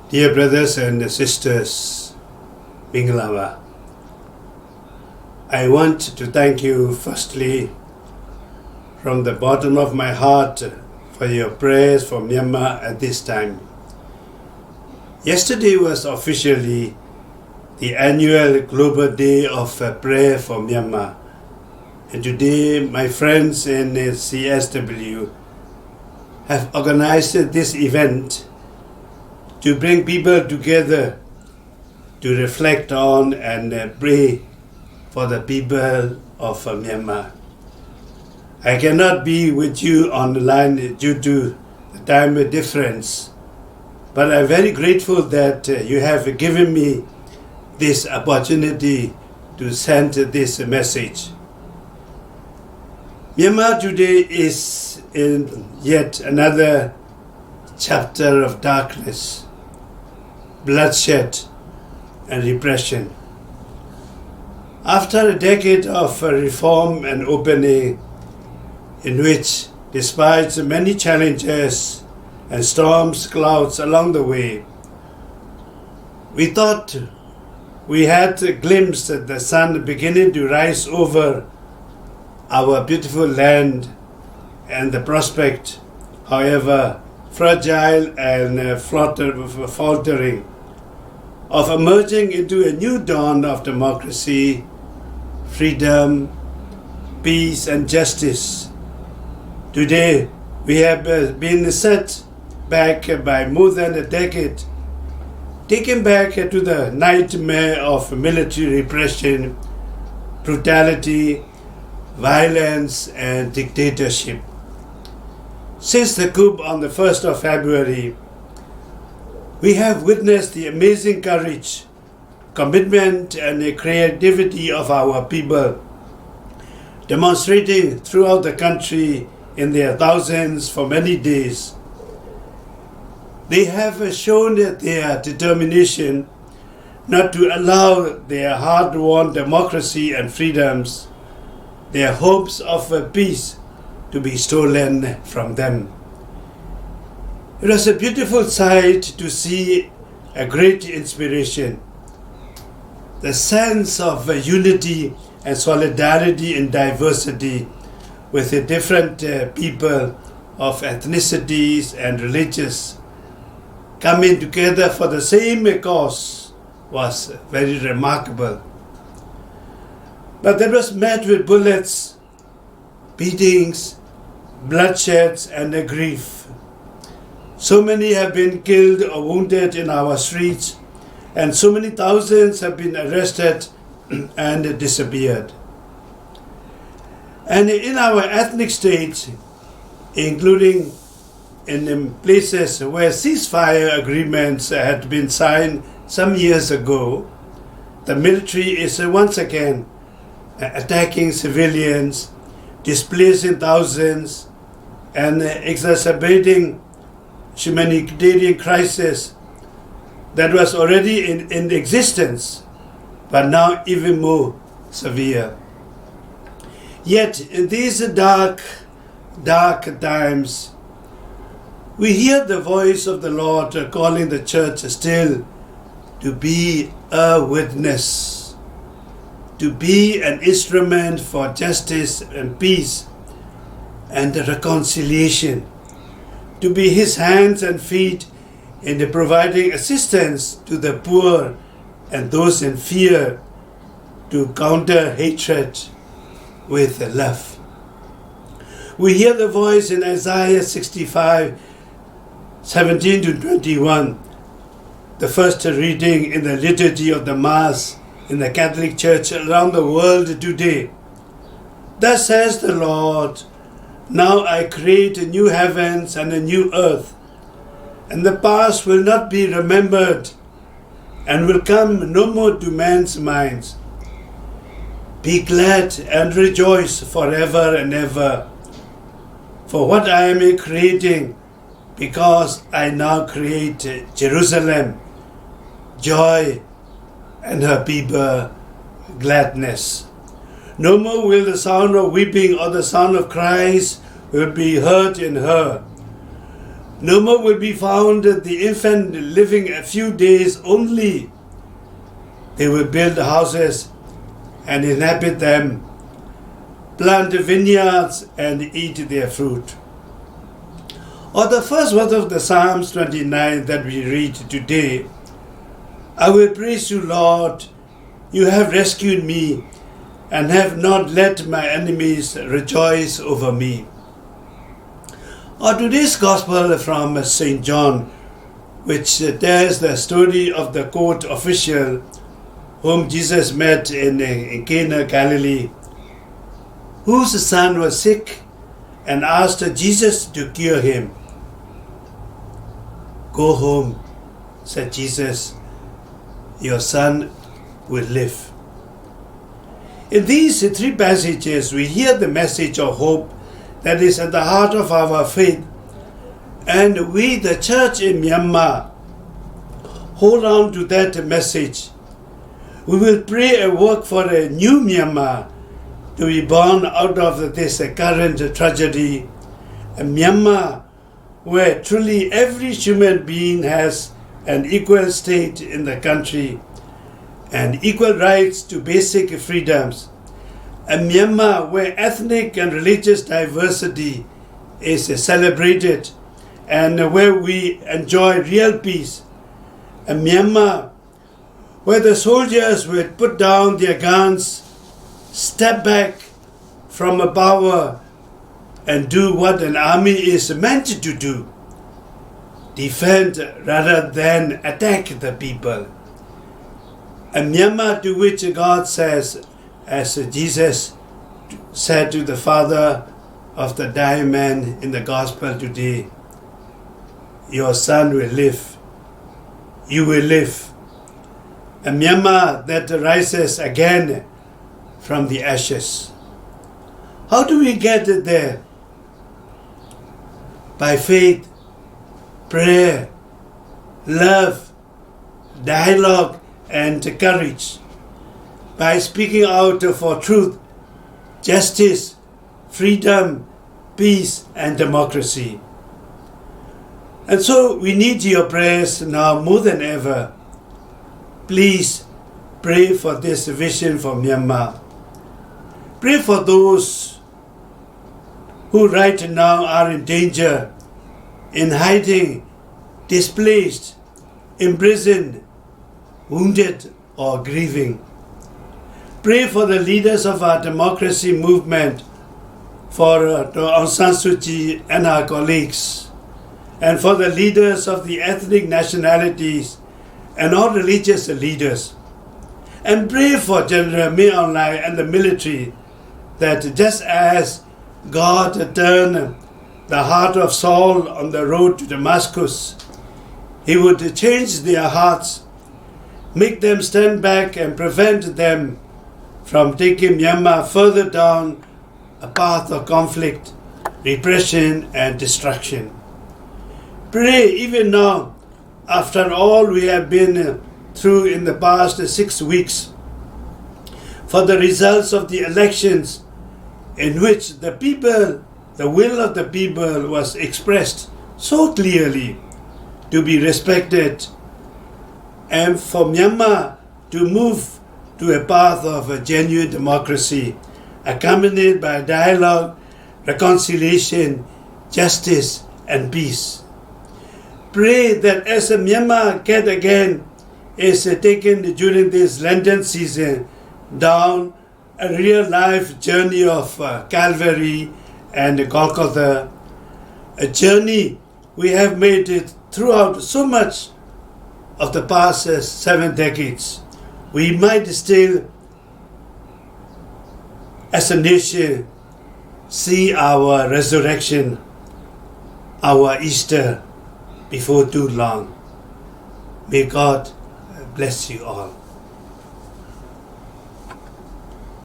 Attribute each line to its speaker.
Speaker 1: Dear brothers and sisters, Minglawa, I want to thank you firstly from the bottom of my heart for your prayers for Myanmar at this time. Yesterday was officially the annual Global Day of Prayer for Myanmar. And today my friends in CSW have organized this event to bring people together to reflect on and pray for the people of Myanmar. I cannot be with you on the line due to the time difference, but I'm very grateful that you have given me this opportunity to send this message. Myanmar today is in yet another chapter of darkness, bloodshed and repression. After a decade of reform and opening, in which, despite many challenges and storms, clouds along the way, we thought we had glimpsed the sun beginning to rise over our beautiful land, and the prospect, however fragile and faltering, of emerging into a new dawn of democracy, freedom, peace and justice. Today, we have been set back by more than a decade, taken back to the nightmare of military repression, brutality, violence and dictatorship. Since the coup on the 1st of February, we have witnessed the amazing courage, commitment and creativity of our people, demonstrating throughout the country in their thousands for many days. They have shown their determination not to allow their hard-won democracy and freedoms, their hopes of peace, to be stolen from them. It was a beautiful sight to see, a great inspiration. The sense of unity and solidarity in diversity with the different people of ethnicities and religions coming together for the same cause was very remarkable. But that was met with bullets, beatings, bloodshed and grief. So many have been killed or wounded in our streets, and so many thousands have been arrested and disappeared. And in our ethnic states, including in places where ceasefire agreements had been signed some years ago, the military is once again attacking civilians, displacing thousands, and exacerbating humanitarian crisis that was already in existence, but now even more severe. Yet in these dark times, we hear the voice of the Lord calling the church still to be a witness, to be an instrument for justice and peace and reconciliation, to be His hands and feet in providing assistance to the poor and those in fear, to counter hatred with love. We hear the voice in Isaiah 65, 17 to 21, the first reading in the liturgy of the Mass in the Catholic Church around the world today. Thus says the Lord, now I create new heavens and a new earth, and the past will not be remembered and will come no more to man's minds. Be glad and rejoice forever and ever for what I am creating, because I now create Jerusalem, joy, and her people gladness. No more will the sound of weeping or the sound of cries will be heard in her. No more will be found the infant living a few days only. They will build houses and inhabit them, plant vineyards and eat their fruit. Or the first verse of the Psalms 29 that we read today, I will praise you, Lord, you have rescued me and have not let my enemies rejoice over me. Or today's Gospel from St. John, which tells the story of the court official whom Jesus met in Cana, Galilee, whose son was sick and asked Jesus to cure him. Go home, said Jesus, your son will live. In these three passages, we hear the message of hope that is at the heart of our faith. And we, the church in Myanmar, hold on to that message. We will pray and work for a new Myanmar to be born out of this current tragedy. A Myanmar where truly every human being has an equal state in the country and equal rights to basic freedoms. A Myanmar where ethnic and religious diversity is celebrated and where we enjoy real peace. A Myanmar where the soldiers will put down their guns, step back from a power and do what an army is meant to do, defend rather than attack the people. A Myanmar to which God says, as Jesus said to the father of the dying man in the gospel today, your son will live, you will live. A Myanmar that rises again from the ashes. How do we get there? By faith, prayer, love, dialogue, and courage. By speaking out for truth, justice, freedom, peace, and democracy. And so we need your prayers now more than ever. Please pray for this vision for Myanmar. Pray for those who right now are in danger, in hiding, displaced, imprisoned, wounded, or grieving. Pray for the leaders of our democracy movement, for Aung San Suu Kyi and our colleagues, and for the leaders of the ethnic nationalities and all religious leaders. And pray for General Maung and the military, that just as God turned the heart of Saul on the road to Damascus, He would change their hearts, make them stand back and prevent them from taking Myanmar further down a path of conflict, repression, and destruction. Pray even now, after all we have been through in the past 6 weeks, for the results of the elections in which the people, the will of the people was expressed so clearly to be respected, and for Myanmar to move to a path of a genuine democracy, accompanied by dialogue, reconciliation, justice, and peace. Pray that as a Myanmar yet again is taken during this Lenten season down a real life journey of Calvary and Golgotha, a journey we have made it throughout so much of the past 7 decades. We might still, as a nation, see our resurrection, our Easter, before too long. May God bless you all.